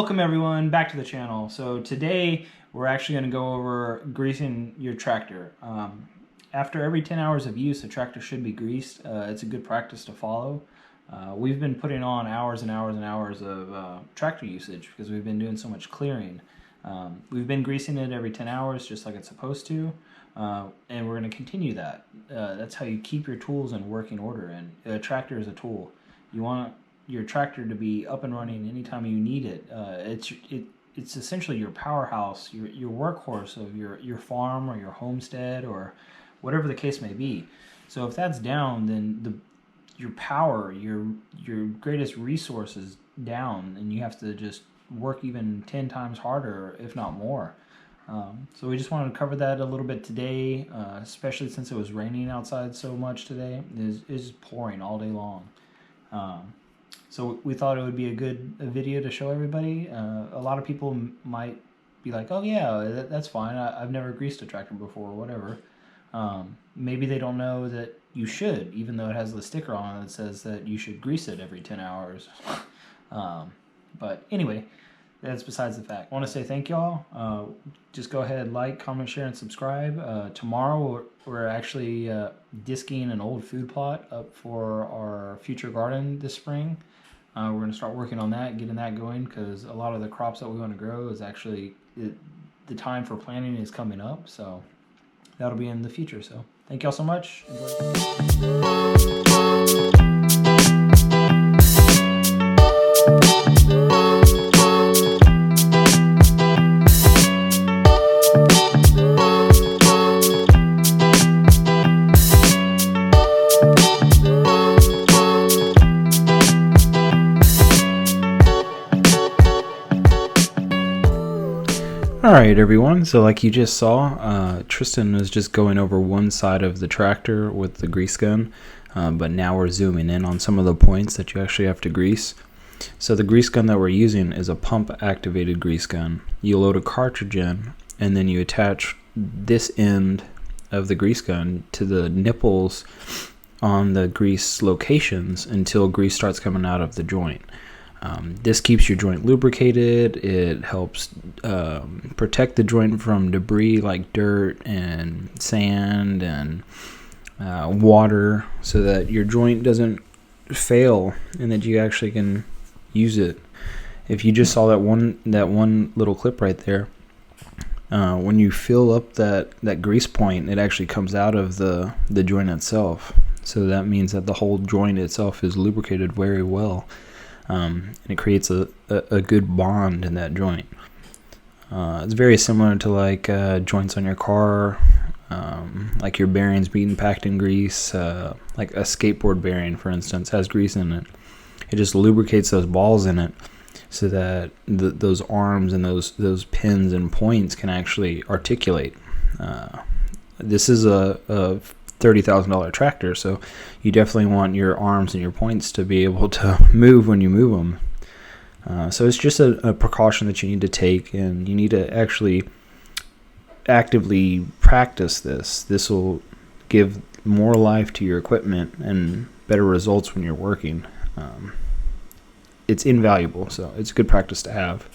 Welcome everyone back to the channel. So today we're actually going to go over greasing your tractor. After every 10 hours of use, the tractor should be greased. It's a good practice to follow. We've been putting on hours and hours and hours of tractor usage because we've been doing so much clearing. We've been greasing it every 10 hours just like it's supposed to, and we're going to continue that. That's how you keep your tools in working order, and a tractor is a tool. You want your tractor to be up and running anytime you need it. It's essentially your powerhouse, your workhorse of your farm or your homestead or whatever the case may be. So if that's down, then your power, your greatest resource is down, and you have to just work even 10 times harder, if not more. So we just wanted to cover that a little bit today, especially since it was raining outside so much today. It's pouring all day long. So we thought it would be a good video to show everybody. A lot of people might be like, oh yeah, that's fine. I've never greased a tractor before or whatever. Maybe they don't know that you should, even though it has the sticker on it that says that you should grease it every 10 hours. But anyway, that's besides the fact. I want to say thank y'all. Just go ahead, like, comment, share, and subscribe. Tomorrow we're actually disking an old food plot up for our future garden this spring. We're going to start working on that, getting that going, because a lot of the crops that we want to grow is actually, the time for planting is coming up, so that'll be in the future. So thank y'all so much. Alright everyone, so like you just saw, Tristan was just going over one side of the tractor with the grease gun, but now we're zooming in on some of the points that you actually have to grease. So the grease gun that we're using is a pump activated grease gun. You load a cartridge in, and then you attach this end of the grease gun to the nipples on the grease locations until grease starts coming out of the joint. This keeps your joint lubricated. It helps protect the joint from debris like dirt and sand and water, so that your joint doesn't fail and that you actually can use it. If you just saw that one little clip right there, when you fill up that grease point, it actually comes out of the joint itself. So that means that the whole joint itself is lubricated very well. And it creates a good bond in that joint. It's very similar to like joints on your car, like your bearings being packed in grease. Like a skateboard bearing, for instance, has grease in it. It just lubricates those balls in it so that those arms and those pins and points can actually articulate. This is a $30,000 tractor, so you definitely want your arms and your points to be able to move when you move them. So it's just a precaution that you need to take, and you need to actually actively practice this. This will give more life to your equipment and better results when you're working. It's invaluable, so it's a good practice to have.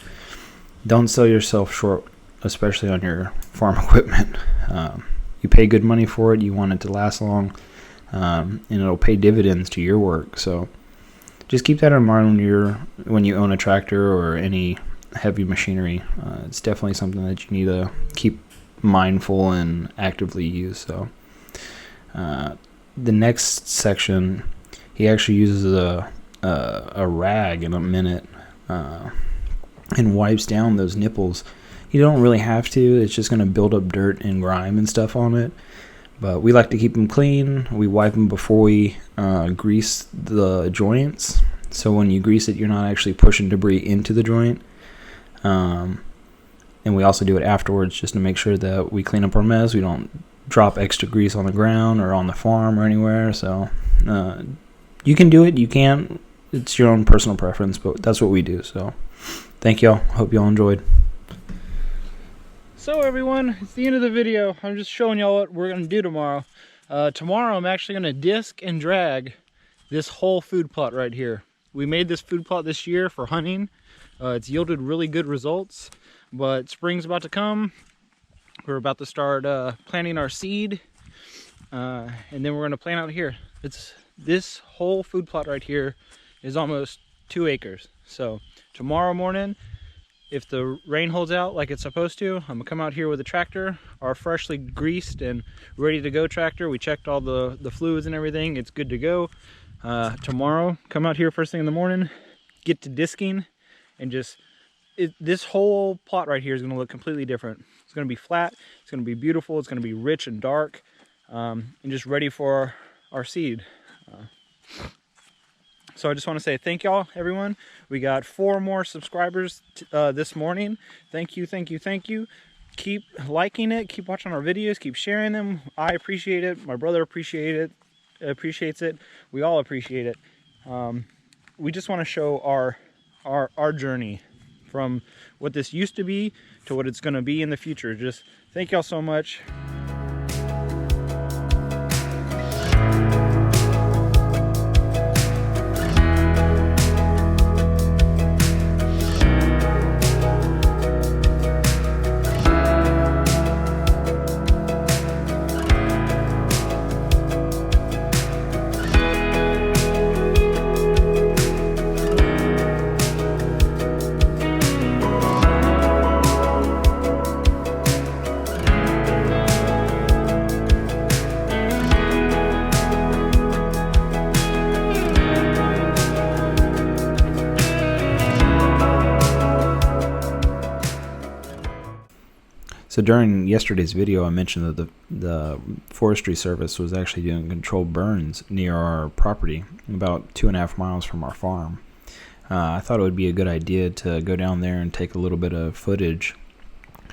Don't sell yourself short, especially on your farm equipment. You pay good money for it, you want it to last long, and it'll pay dividends to your work. So just keep that in mind when you own a tractor or any heavy machinery. It's definitely something that you need to keep mindful and actively use. So the next section, he actually uses a rag in a minute and wipes down those nipples. You don't really have to. It's just going to build up dirt and grime and stuff on it. But we like to keep them clean. We wipe them before we grease the joints. So when you grease it, you're not actually pushing debris into the joint. And we also do it afterwards just to make sure that we clean up our mess. We don't drop extra grease on the ground or on the farm or anywhere. So you can do it. You can't. It's your own personal preference, but that's what we do. So thank y'all. Hope y'all enjoyed. So everyone, it's the end of the video. I'm just showing y'all what we're going to do tomorrow. Tomorrow I'm actually going to disc and drag this whole food plot right here. We made this food plot this year for hunting. It's yielded really good results, but spring's about to come. We're about to start planting our seed, and then we're going to plant out here. This whole food plot right here is almost 2 acres. So tomorrow morning, if the rain holds out like it's supposed to, I'm gonna come out here with a tractor, our freshly greased and ready to go tractor. We checked all the fluids and everything. It's good to go. Tomorrow, come out here first thing in the morning, get to disking, and just, this whole plot right here is gonna look completely different. It's gonna be flat, it's gonna be beautiful, it's gonna be rich and dark, and just ready for our seed. So I just want to say thank y'all, everyone. We got 4 more subscribers this morning. Thank you, thank you, thank you. Keep liking it, keep watching our videos, keep sharing them. I appreciate it. My brother appreciates it. We all appreciate it. We just want to show our journey from what this used to be to what it's going to be in the future. Just thank y'all so much. So during yesterday's video, I mentioned that the Forestry Service was actually doing controlled burns near our property, about 2.5 miles from our farm. I thought it would be a good idea to go down there and take a little bit of footage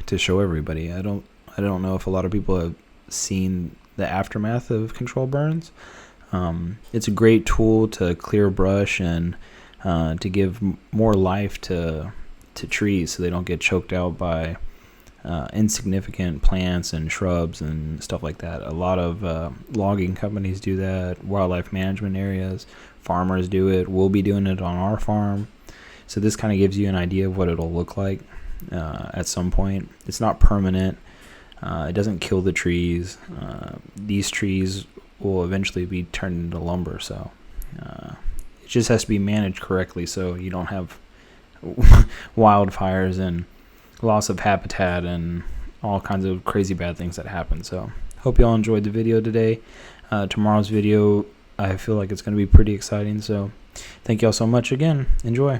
to show everybody. I don't know if a lot of people have seen the aftermath of controlled burns. It's a great tool to clear brush and to give more life to trees so they don't get choked out by insignificant plants and shrubs and stuff like that. A lot of logging companies do that, wildlife management areas, farmers do it. We'll be doing it on our farm. So this kind of gives you an idea of what it'll look like at some point. It's not permanent. It doesn't kill the trees. These trees will eventually be turned into lumber, so it just has to be managed correctly so you don't have wildfires and loss of habitat and all kinds of crazy bad things that happen. So hope y'all enjoyed the video today. Tomorrow's video, I feel like it's going to be pretty exciting, so thank y'all so much again. Enjoy.